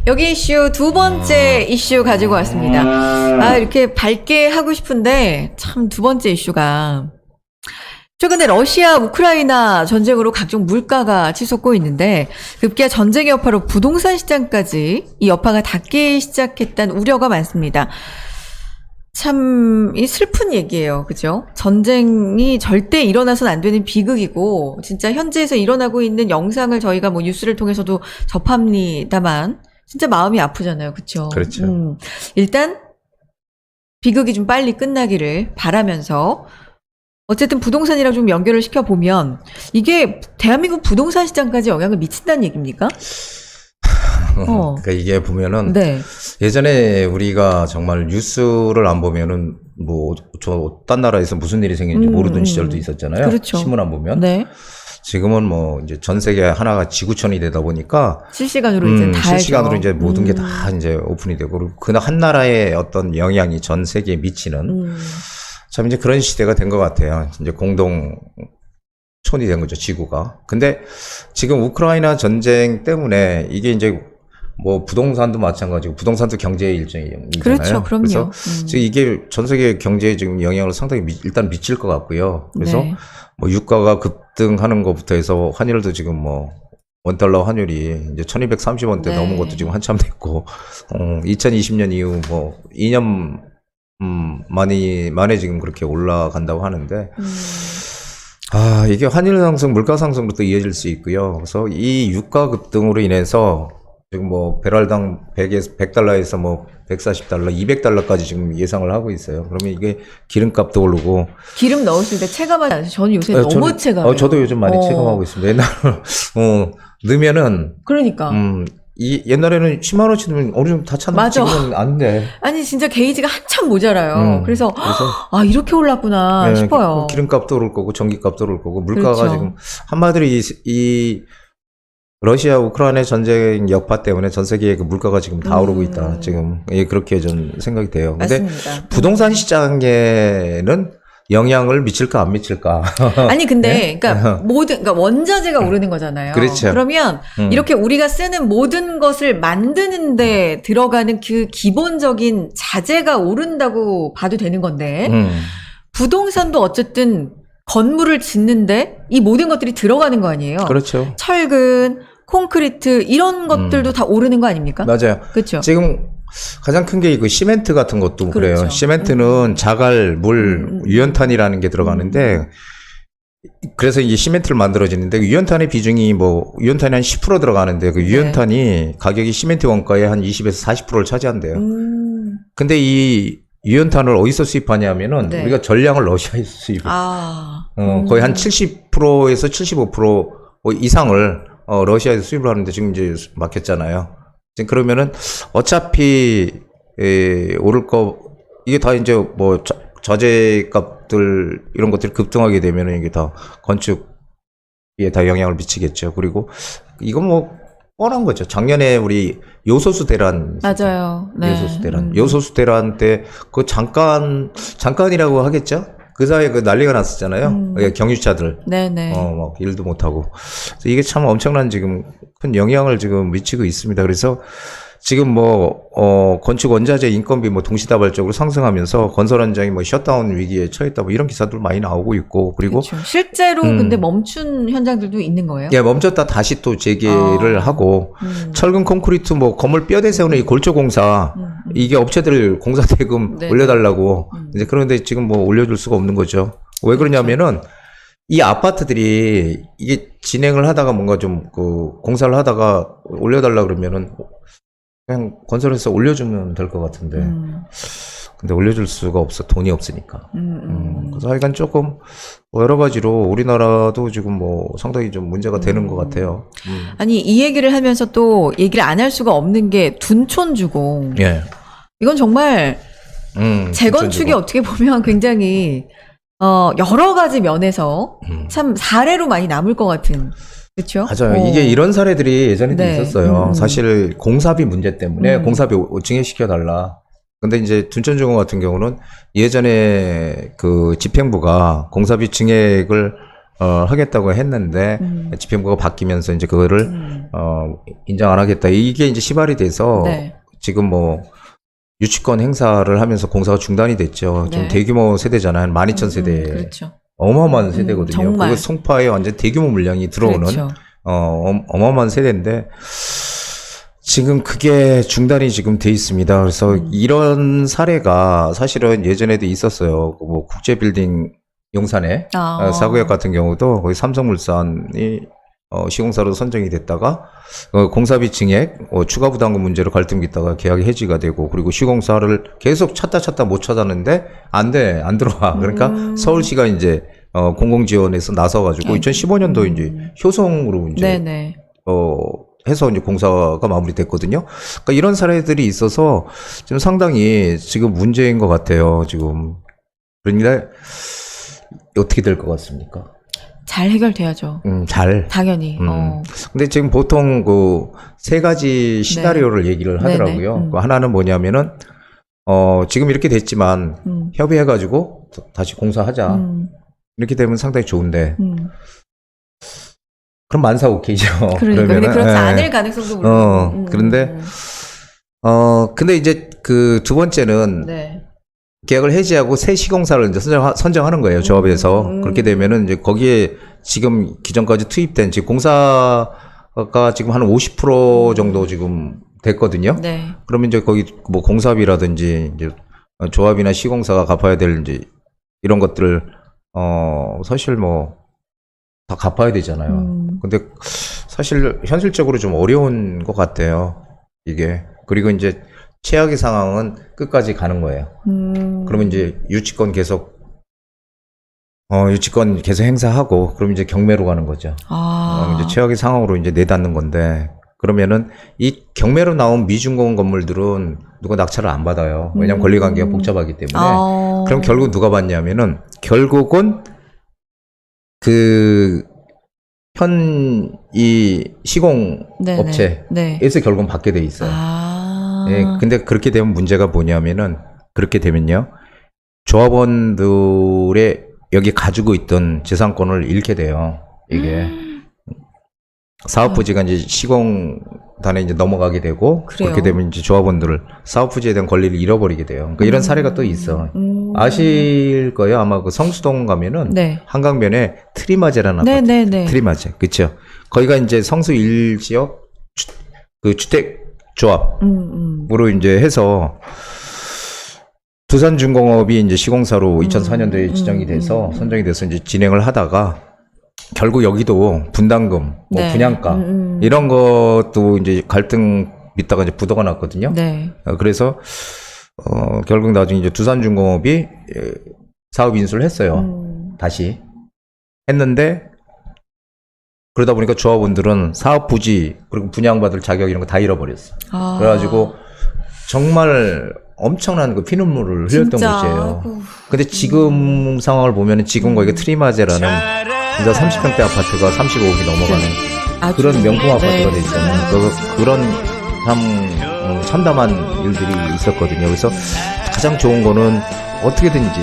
여기 이슈 두 번째 이슈 가지고 왔습니다. 이렇게 밝게 하고 싶은데 참 두 번째 이슈가 최근에 러시아 우크라이나 전쟁으로 각종 물가가 치솟고 있는데 급기야 전쟁의 여파로 부동산 시장까지 이 여파가 닿기 시작했다는 우려가 많습니다. 참 이 슬픈 얘기예요. 그죠? 전쟁이 절대 일어나선 안 되는 비극이고 진짜 현지에서 일어나고 있는 영상을 저희가 뭐 뉴스를 통해서도 접합니다만 진짜 마음이 아프잖아요. 그렇죠? 그렇죠. 일단 비극이 좀 빨리 끝나기를 바라면서 어쨌든 부동산이랑 좀 연결을 시켜보면 이게 대한민국 부동산 시장까지 영향을 미친다는 얘기입니까? 그러니까 이게 보면은 네. 예전에 우리가 정말 뉴스를 안 보면은 뭐 딴 나라에서 무슨 일이 생기는지 모르던 시절도 있었잖아요. 그렇죠. 신문 안 보면. 네. 지금은 뭐 이제 전 세계 하나가 지구촌이 되다 보니까 실시간으로 이제 다 실시간으로 알죠. 이제 모든 게 다 이제 오픈이 되고 그리고 그 한 나라의 어떤 영향이 전 세계에 미치는 참 이제 그런 시대가 된 것 같아요. 이제 공동촌이 된 거죠, 지구가. 근데 지금 우크라이나 전쟁 때문에 이게 이제 뭐 부동산도 마찬가지고 부동산도 경제의 일종이잖아요. 그렇죠, 그럼요. 그래서 지금 이게 전 세계 경제에 지금 영향을 상당히 일단 미칠 것 같고요. 그래서 네. 뭐 유가가 급등하는 것부터 해서 환율도 지금 뭐 $1 환율이 이제 1230원대 네. 넘은 것도 지금 한참 됐고 2020년 이후 뭐 2년 만에 지금 그렇게 올라간다고 하는데 이게 환율 상승, 물가 상승으로 또 이어질 수 있고요. 그래서 이 유가 급등으로 인해서 지금 뭐 배럴당 100달러에서 뭐 140달러, 200달러까지 지금 예상을 하고 있어요. 그러면 이게 기름값도 오르고. 기름 넣으실 때 체감하지 않으세요? 저는 요새 너무 체감해요. 저도 요즘 많이 체감하고 있습니다. 옛날에 넣으면은 그러니까. 옛날에는 10만 원치 넣으면 어느 정도 다 찼는데 맞아. 지금은 안 돼. 아니 진짜 게이지가 한참 모자라요. 그래서 이렇게 올랐구나 싶어요. 기름값도 오를 거고 전기값도 오를 거고 물가가 그렇죠. 지금 한마디로 이 러시아 우크라이나 전쟁 여파 때문에 전 세계의 그 물가가 지금 다 오르고 있다. 지금 그렇게 전 생각이 돼요. 근데 맞습니다. 부동산 시장에는 영향을 미칠까 안 미칠까? 아니 근데 네? 그러니까 원자재가 오르는 거잖아요. 그렇죠. 그러면 이렇게 우리가 쓰는 모든 것을 만드는데 들어가는 그 기본적인 자재가 오른다고 봐도 되는 건데 부동산도 어쨌든 건물을 짓는데 이 모든 것들이 들어가는 거 아니에요. 그렇죠. 철근, 콘크리트 이런 것들도 다 오르는 거 아닙니까? 맞아요. 그렇죠. 지금 가장 큰 게 이거 시멘트 같은 것도 그렇죠. 그래요. 시멘트는 자갈, 물, 유연탄이라는 게 들어가는데 그래서 이게 시멘트를 만들어지는데 유연탄의 비중이 뭐 유연탄이 한 10% 들어가는데 그 유연탄이 가격이 시멘트 원가의 한 20에서 40%를 차지한대요. 근데 이 유연탄을 어디서 수입하냐면은 네. 우리가 전량을 러시아에서 수입해요. 거의 한 70%에서 75% 이상을 러시아에서 수입을 하는데 지금 이제 막혔잖아요. 지금 그러면은 어차피 오를 거 이게 다 이제 뭐 자재값들 이런 것들이 급등하게 되면은 이게 다 건축에 다 영향을 미치겠죠. 그리고 이건 뭐 뻔한 거죠. 작년에 우리 요소수 대란 맞아요. 네. 요소수 대란. 요소수 대란 때 그 잠깐이라고 하겠죠? 그 사이에 그 난리가 났었잖아요. 경유차들. 네네. 막 일도 못하고. 그래서 이게 참 엄청난 지금 큰 영향을 지금 미치고 있습니다. 그래서 지금 건축 원자재 인건비 뭐 동시다발적으로 상승하면서 건설 현장이 뭐 셧다운 위기에 처했다 뭐 이런 기사들 많이 나오고 있고 그리고 그렇죠. 실제로 근데 멈춘 현장들도 있는 거예요? 예, 멈췄다 다시 또 재개를 하고 철근 콘크리트 뭐 건물 뼈대 세우는 이 골조 공사 이게 업체들 공사 대금 네. 올려달라고 이제 그런데 지금 뭐 올려줄 수가 없는 거죠. 왜 그러냐면은 이 아파트들이 이게 진행을 하다가 뭔가 좀 그 공사를 하다가 올려달라 그러면은 그냥 건설해서 올려주면 될 것 같은데 근데 올려줄 수가 없어. 돈이 없으니까. 그래서 하여간 조금 여러 가지로 우리나라도 지금 뭐 상당히 좀 문제가 되는 것 같아요. 아니 이 얘기를 하면서 또 얘기를 안 할 수가 없는 게 둔촌주공. 예. 이건 정말 재건축이 어떻게 보면 굉장히 여러 가지 면에서 참 사례로 많이 남을 것 같은. 그렇죠? 맞아요. 이게 이런 사례들이 예전에도 네. 있었어요. 사실 공사비 문제 때문에 공사비 증액시켜달라. 근데 이제 둔촌주공 같은 경우는 예전에 그 집행부가 공사비 증액을 하겠다고 했는데 집행부가 바뀌면서 이제 그거를 인정 안 하겠다. 이게 이제 시발이 돼서 네. 지금 뭐 유치권 행사를 하면서 공사가 중단이 됐죠. 좀 네. 대규모 세대잖아요. 12,000세대. 그렇죠. 어마어마한 세대거든요. 정말. 그 송파에 완전 대규모 물량이 들어오는 그렇죠. 어마어마한 세대인데 지금 그게 중단이 지금 돼 있습니다. 그래서 이런 사례가 사실은 예전에도 있었어요. 뭐 국제빌딩 용산에 사구역 같은 경우도 거기 삼성물산이 시공사로 선정이 됐다가 공사비 증액 추가 부담금 문제로 갈등이 있다가 계약이 해지가 되고 그리고 시공사를 계속 찾다 못 찾았는데 안 들어와. 그러니까 서울시가 이제 공공지원에서 나서가지고 2015년도 이제 효성으로 이제 네네. 해서 이제 공사가 마무리됐거든요. 그러니까 이런 사례들이 있어서 지금 상당히 지금 문제인 것 같아요. 지금 그러니까 어떻게 될 것 같습니까? 잘 해결돼야죠. 잘. 당연히. 근데 지금 보통 그 세 가지 시나리오를 얘기를 하더라고요. 그 하나는 뭐냐면은 지금 이렇게 됐지만 협의해가지고 다시 공사하자. 이렇게 되면 상당히 좋은데. 그럼 만사 오케이죠. 그러니까. 근데 그렇지 않을 가능성도 물론. 그런데 근데 이제 그 두 번째는 네. 계약을 해지하고 새 시공사를 이제 선정하는 거예요. 조합에서. 그렇게 되면은 이제 거기에 지금 기존까지 투입된 지금 공사가 지금 한 50% 정도 지금 됐거든요. 네. 그러면 이제 거기 뭐 공사비라든지 이제 조합이나 시공사가 갚아야 될 이제 이런 것들을 사실 뭐 다 갚아야 되잖아요. 근데 사실 현실적으로 좀 어려운 것 같아요. 이게. 그리고 이제 최악의 상황은 끝까지 가는 거예요. 그러면 이제 유치권 계속 행사하고, 그럼 이제 경매로 가는 거죠. 이제 최악의 상황으로 이제 내닫는 건데, 그러면은 이 경매로 나온 미준공 건물들은 누가 낙찰을 안 받아요. 왜냐면 권리관계가 복잡하기 때문에. 그럼 결국 누가 받냐면은, 결국은 이 시공업체에서 결국은 받게 돼 있어요. 예, 근데 그렇게 되면 문제가 뭐냐면은, 그렇게 되면요, 조합원들의 여기 가지고 있던 재산권을 잃게 돼요. 이게. 사업부지가 이제 시공단에 이제 넘어가게 되고, 그래요? 그렇게 되면 이제 조합원들을 사업부지에 대한 권리를 잃어버리게 돼요. 그러니까 이런 사례가 또 있어. 아실 거예요. 아마 그 성수동 가면은 네. 한강변에 트리마제라는 아파트. 네네네. 트리마제. 그쵸. 거기가 이제 성수 1지역 그 주택조합으로 이제 해서 두산중공업이 이제 시공사로 2004년도에 지정이 돼서 선정이 돼서 이제 진행을 하다가 결국 여기도 분담금, 뭐 네. 분양가 이런 것도 이제 갈등 있다가 이제 부도가 났거든요. 네. 그래서 결국 나중에 이제 두산중공업이 사업 인수를 했어요. 다시 했는데 그러다 보니까 조합원들은 사업 부지 그리고 분양받을 자격 이런 거 다 잃어버렸어. 그래가지고 정말 엄청난 그 피눈물을 흘렸던 곳이에요. 근데 지금 상황을 보면은 지금 거기가 트리마제라는 진짜 30평대 아파트가 35억이 넘어가는 그런 명품 아파트가 돼 있잖아요. 그런 참 참담한 일들이 있었거든요. 그래서 가장 좋은 거는 어떻게든지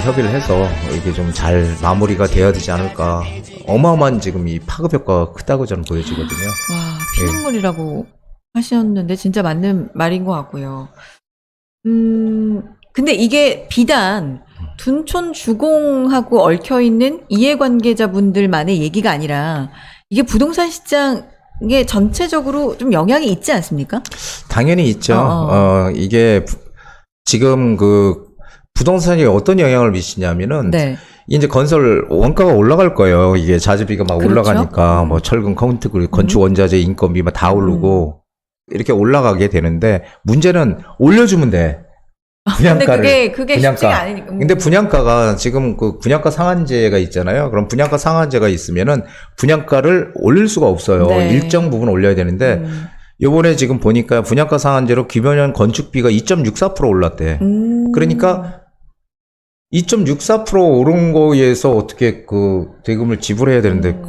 협의를 해서 이게 좀 잘 마무리가 돼야 되지 않을까. 어마어마한 지금 이 파급 효과가 크다고 저는 보여지거든요. 와, 피눈물이라고 하셨는데 진짜 맞는 말인 것 같고요. 근데 이게 비단 둔촌 주공하고 얽혀있는 이해관계자분들만의 얘기가 아니라 이게 부동산 시장에 전체적으로 좀 영향이 있지 않습니까? 당연히 있죠. 이게 지금 그 부동산이 어떤 영향을 미치냐면은 네. 이제 건설 원가가 올라갈 거예요. 이게 자재비가 막 그렇죠? 올라가니까 뭐 철근, 콘크리트, 건축 원자재, 인건비 막 다 오르고 이렇게 올라가게 되는데 문제는 올려주면 돼. 분양가를. 근데 그게 쉽지가 않으니까. 근데 분양가가 지금 그 분양가 상한제가 있잖아요. 그럼 분양가 상한제가 있으면은 분양가를 올릴 수가 없어요. 네. 일정 부분 올려야 되는데 요번에 지금 보니까 분양가 상한제로 기본형 건축비가 2.64% 올랐대. 그러니까 2.64% 오른 거에서 어떻게 그 대금을 지불해야 되는데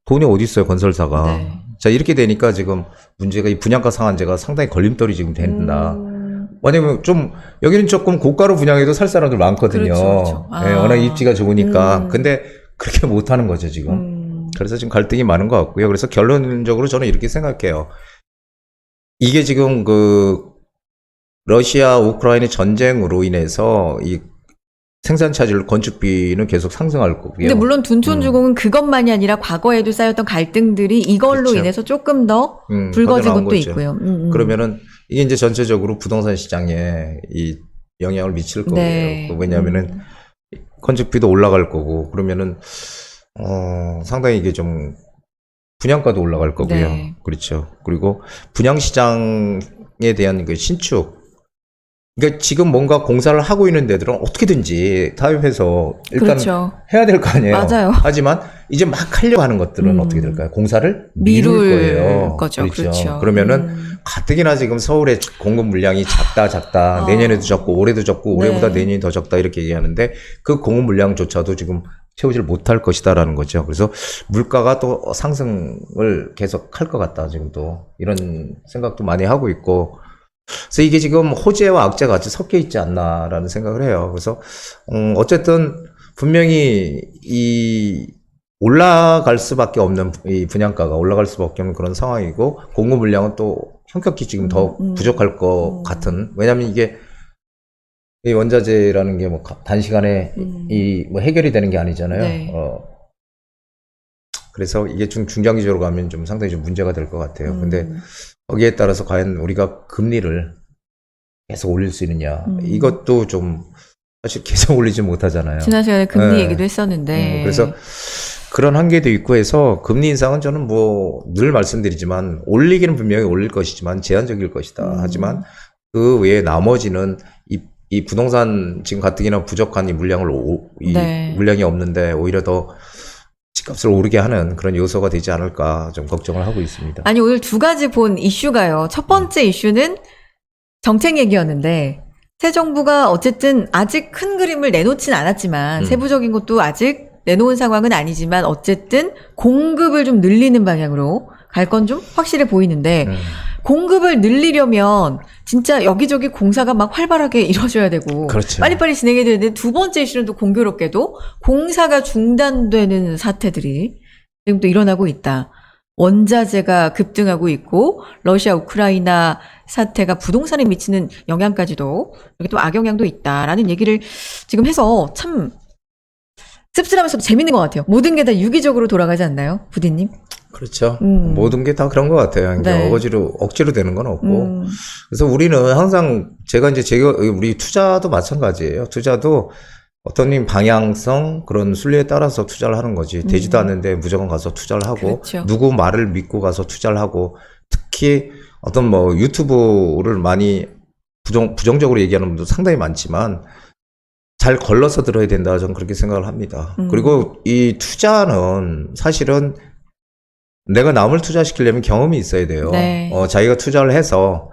돈이 어디 있어요, 건설사가. 네. 자, 이렇게 되니까 지금 문제가 이 분양가 상한제가 상당히 걸림돌이 지금 된다. 왜냐면 좀 여기는 조금 고가로 분양해도 살 사람들 많거든요. 그렇죠. 예, 워낙 입지가 좋으니까. 근데 그렇게 못하는 거죠, 지금. 그래서 지금 갈등이 많은 것 같고요. 그래서 결론적으로 저는 이렇게 생각해요. 이게 지금 러시아 우크라이나 전쟁으로 인해서 이 생산 차질 건축비는 계속 상승할 거고요. 근데 물론 둔촌주공은 그것만이 아니라 과거에도 쌓였던 갈등들이 이걸로 그렇죠. 인해서 조금 더 불거진 것도 거죠. 있고요. 그러면은 이게 이제 전체적으로 부동산 시장에 이 영향을 미칠 거고요. 네. 왜냐하면은 건축비도 올라갈 거고 그러면은 상당히 이게 좀 분양가도 올라갈 거고요. 네. 그렇죠. 그리고 분양 시장에 대한 그 신축. 그러니까 지금 뭔가 공사를 하고 있는 데들은 어떻게든지 타협해서 일단 그렇죠. 해야 될 거 아니에요. 맞아요. 하지만 이제 막 하려고 하는 것들은 어떻게 될까요? 공사를 미룰 거예요. 거죠. 그렇죠. 그러면은 가뜩이나 지금 서울의 공급 물량이 작다. 내년에도 적고 올해도 적고 올해보다 네. 내년이 더 적다 이렇게 얘기하는데 그 공급 물량조차도 지금 채우질 못할 것이다라는 거죠. 그래서 물가가 또 상승을 계속 할 것 같다. 지금 또 이런 생각도 많이 하고 있고. 그래서 이게 지금 호재와 악재가 같이 섞여 있지 않나라는 생각을 해요. 그래서 어쨌든 분명히 이 올라갈 수밖에 없는 이 분양가가 올라갈 수밖에 없는 그런 상황이고 공급 물량은 또 현격히 지금 더 부족할 것 같은. 왜냐하면 이게 이 원자재라는 게 뭐 단시간에 이 뭐 해결이 되는 게 아니잖아요. 네. 그래서 이게 중장기적으로 가면 좀 상당히 좀 문제가 될 것 같아요. 근데 거기에 따라서 과연 우리가 금리를 계속 올릴 수 있느냐. 이것도 좀 사실 계속 올리지 못하잖아요. 지난 시간에 금리 네. 얘기도 했었는데. 그래서 그런 한계도 있고 해서 금리 인상은 저는 뭐 늘 말씀드리지만 올리기는 분명히 올릴 것이지만 제한적일 것이다. 하지만 그 외에 나머지는 이 부동산 지금 가뜩이나 부족한 이 물량을 네. 물량이 없는데 오히려 더 집값을 오르게 하는 그런 요소가 되지 않을까 좀 걱정을 하고 있습니다. 아니, 오늘 두 가지 본 이슈가요. 첫 번째 이슈는 정책 얘기였는데, 새 정부가 어쨌든 아직 큰 그림을 내놓진 않았지만, 세부적인 것도 아직 내놓은 상황은 아니지만, 어쨌든 공급을 좀 늘리는 방향으로 갈 건 좀 확실해 보이는데, 공급을 늘리려면 진짜 여기저기 공사가 막 활발하게 이루어져야 되고 그렇죠. 빨리빨리 진행해야 되는데 두 번째 이슈는 또 공교롭게도 공사가 중단되는 사태들이 지금 또 일어나고 있다. 원자재가 급등하고 있고 러시아 우크라이나 사태가 부동산에 미치는 영향까지도 이렇게 또 악영향도 있다라는 얘기를 지금 해서 참 씁쓸하면서도 재밌는 것 같아요. 모든 게 다 유기적으로 돌아가지 않나요? 부디님? 그렇죠. 모든 게 다 그런 것 같아요. 네. 억지로 되는 건 없고. 그래서 우리는 항상 우리 투자도 마찬가지예요. 투자도 어떤 방향성 그런 순리에 따라서 투자를 하는 거지. 되지도 않는데 무조건 가서 투자를 하고 그렇죠. 누구 말을 믿고 가서 투자를 하고 특히 어떤 뭐 유튜브를 많이 부정적으로 얘기하는 분도 상당히 많지만 잘 걸러서 들어야 된다. 저는 그렇게 생각을 합니다. 그리고 이 투자는 사실은 내가 남을 투자시키려면 경험이 있어야 돼요. 네. 자기가 투자를 해서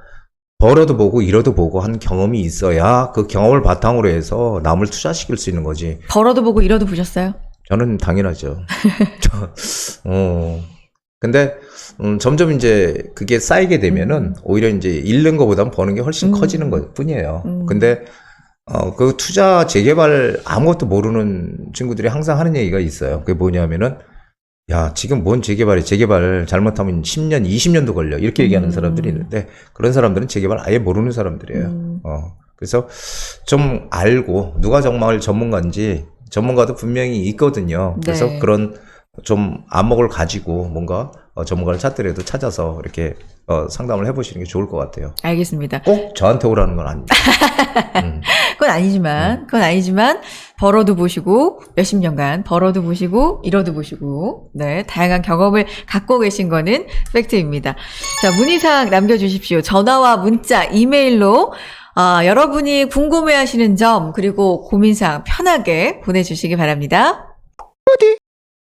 벌어도 보고 잃어도 보고 한 경험이 있어야 그 경험을 바탕으로 해서 남을 투자시킬 수 있는 거지. 벌어도 보고 잃어도 보셨어요? 저는 당연하죠. 근데 점점 이제 그게 쌓이게 되면은 오히려 이제 잃는 것보다는 버는 게 훨씬 커지는 것 뿐이에요. 근데 그 투자 재개발 아무것도 모르는 친구들이 항상 하는 얘기가 있어요. 그게 뭐냐면은 야, 지금 뭔 재개발 잘못하면 10년, 20년도 걸려. 이렇게 얘기하는 사람들이 있는데, 그런 사람들은 재개발 아예 모르는 사람들이에요. 그래서 좀 알고, 누가 정말 전문가도 분명히 있거든요. 그래서 네. 그런 좀 안목을 가지고 뭔가 전문가를 찾더라도 찾아서 이렇게 상담을 해보시는 게 좋을 것 같아요. 알겠습니다. 꼭 저한테 오라는 건 아닙니다. 그건 아니지만, 벌어도 보시고, 몇십 년간 벌어도 보시고, 잃어도 보시고, 네, 다양한 경험을 갖고 계신 거는 팩트입니다. 자, 문의사항 남겨주십시오. 전화와 문자, 이메일로, 여러분이 궁금해 하시는 점, 그리고 고민사항 편하게 보내주시기 바랍니다.